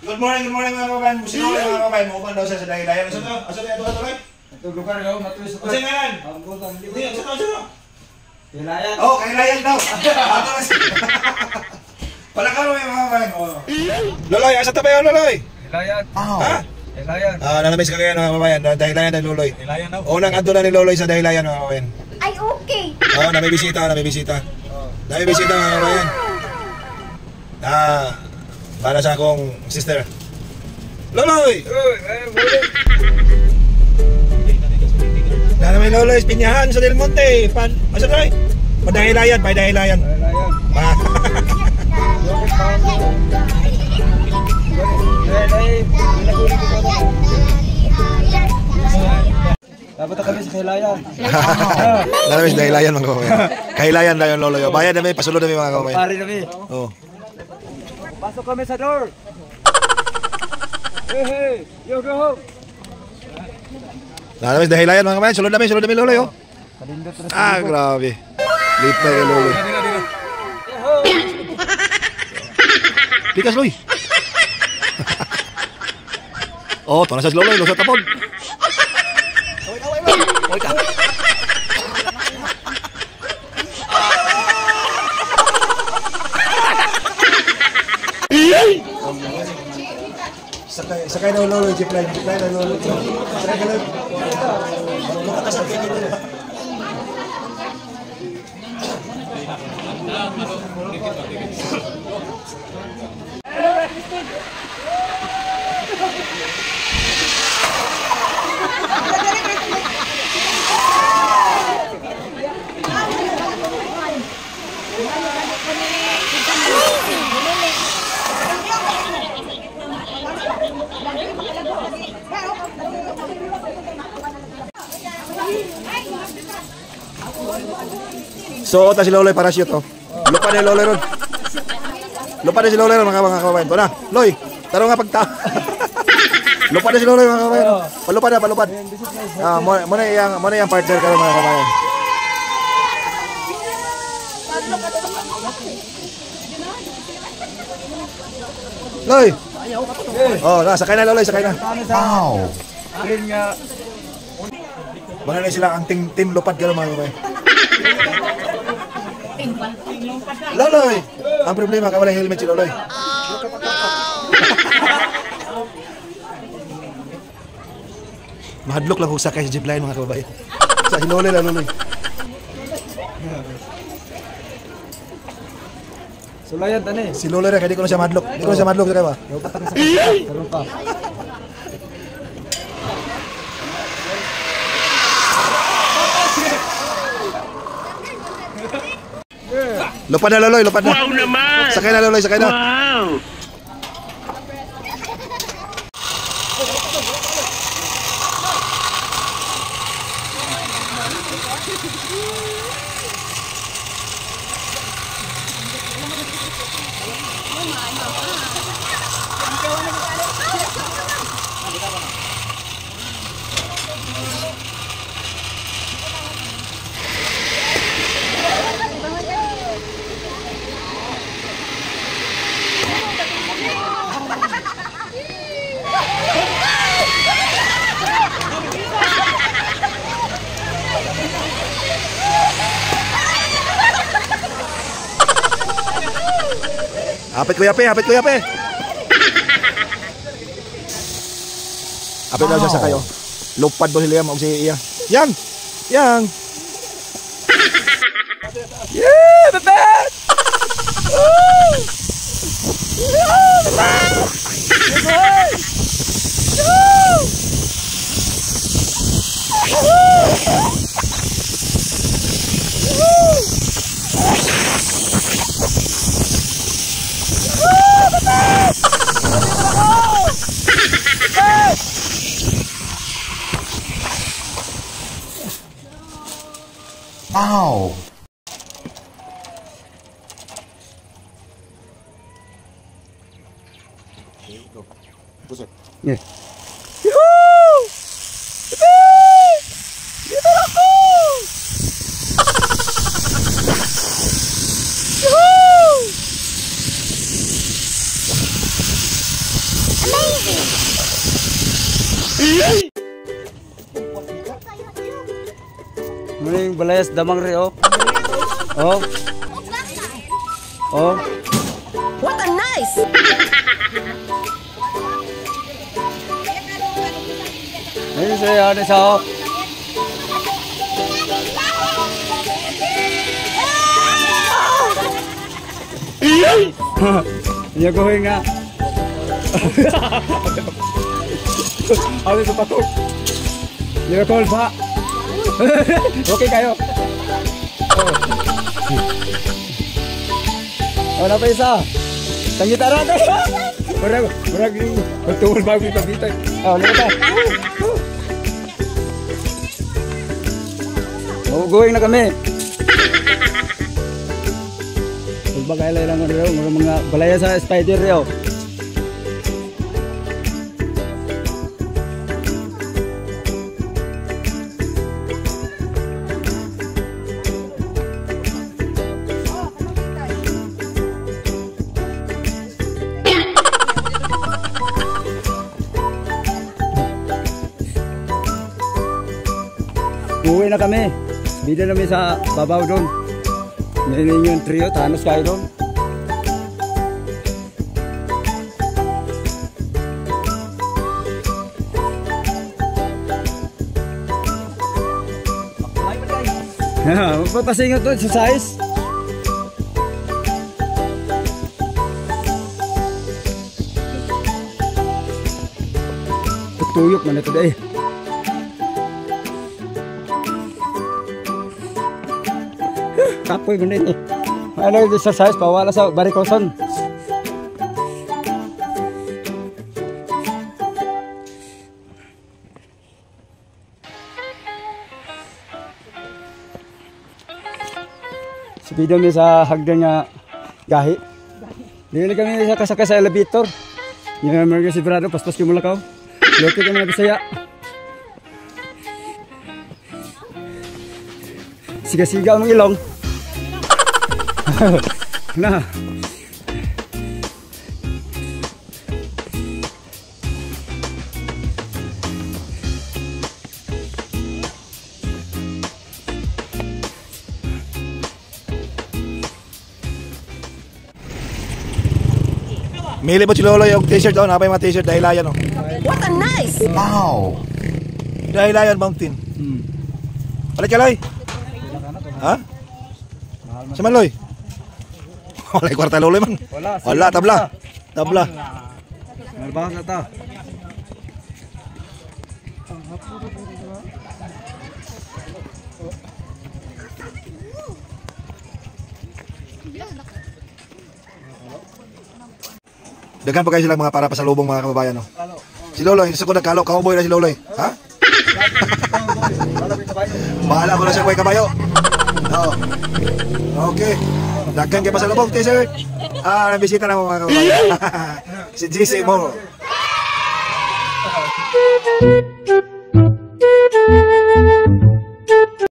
Good morning mga kabayan. Sinuli mga kabayan. Mupan daw siya sa dahilayan. Asa to? Asa to? Ito tuloy? Ito lugar daw, matuloy sa Asa ngayon? Hindi, asa to? Kailayan. Oh, kailayan daw. Palakaro mga kabayan. Loloy, asa to ba yun, Loloy? Kailayan. Ha? Kailayan. Nalamis ka kaya mga kabayan. Dahilayan na Loloy. Kailayan daw. Unang adto na ni Loloy sa dahilayan mga kabayan. Ay, okay. Namibisita. Namibisita mga kabayan. Para sa akong sister. Loloy! Namin Loloy, Pinyahan sa Del Monte. Asa Loloy? Padahilayan. Kailayan. Dapat kami sa Kailayan. Namin sa dahilayan mga kabayan. Kailayan daw yung Loloy. Bayan namin, pasulod namin mga kabayan. Pari namin. Oo. Pasok kami sa door. Hey, yo go. Namin sa dahilayan mga kabayan. Sulod namin Loloy. Grabe. Late na kay Loloy. Pikas Loy. Ito na sa Loloy. Lusot tapon. Oy ka. Sakay daw Loloy, jeepline daw Loloy. Sakay ka lang. Lumakas na kayo dito. So, si Loloy parachute oh. Lupa na yung Loloy ron. Lupa na si Loloy ron mga kabayan. Ito na, Loy, taro nga pagta. Lupa na si Loloy mga kabayan. Palupad. Muna yung partner ka ron mga kabayan. Loy! Sakay na Loloy, sakay na. Wow. Muna na sila ang team lupad ka ron mga kabayan. Loloy! Ang problema, wala yung helmet si Loloy. Mahadlok lang kung sakay sa jeepline mga kababayan. Sa si Loloy lang Loloy. Sulayan tani. Si Loloy rin, kaya di ko na siya mahadlok. Di ko na siya mahadlok, sakay ba? Karon pa. Lupad na Loloy, lupad na. Wow naman! Sakay na Loloy, sakay na. Wow! Hapit ko yape. Hapit daw siya sa kayo. Lupad daw sila mag si iya. Yang! Yeah, bebe! Wow! Yeah. Muling balayas damang ri oh. Oh. Oh. What a nice! Ayun saya ada sa. Iya gohing nga. Ako ito patok. Iya call pa. Okay kayo. Oh, na pa isa. Tangitara ka. Murag yung betul bago pabitay. Oh, leta. Oh, going na kami. Pagbagay lang rin mga balaya sa spider rin. Uwi na kami. Bida namin sa babaw doon. Ngayon yung trio, tanos kayo doon. Magpapasingat doon sa size. Tutuyok man ito dahil. Kapoy mo din eh. Ano yung exercise pa? Wala sa barikosan. Sabido mi sa hagdan nga gahi. Dili kami sa kasaka sa elevator. Yung mga sigurado paspas yung mulakaw. Loki kami na Bisaya. Siga-siga ang ilong. Nah. Mili po si Lolo yung t-shirt doon. Apa yung mga t-shirt? Dahilayan oh. What a nice! Wow! Dahilayan Mountain. Palit ka, Loy? Ha? Si man, Loy? Wala yung kwarta, Lolo man. Wala, tabla. Tabla. Malbahas na ta. Dagan pa kayo silang mga para pasalubong mga kababayan no. Si Loloy, isa ko nagkalo, cowboy na si Loloy. Ha? Bahala ko na siya kuhay kabayo. Oo. Okay. Dagan kayo pasalubong, t-shirt. Nabisita na mo mga kababayan. Si GC Mo.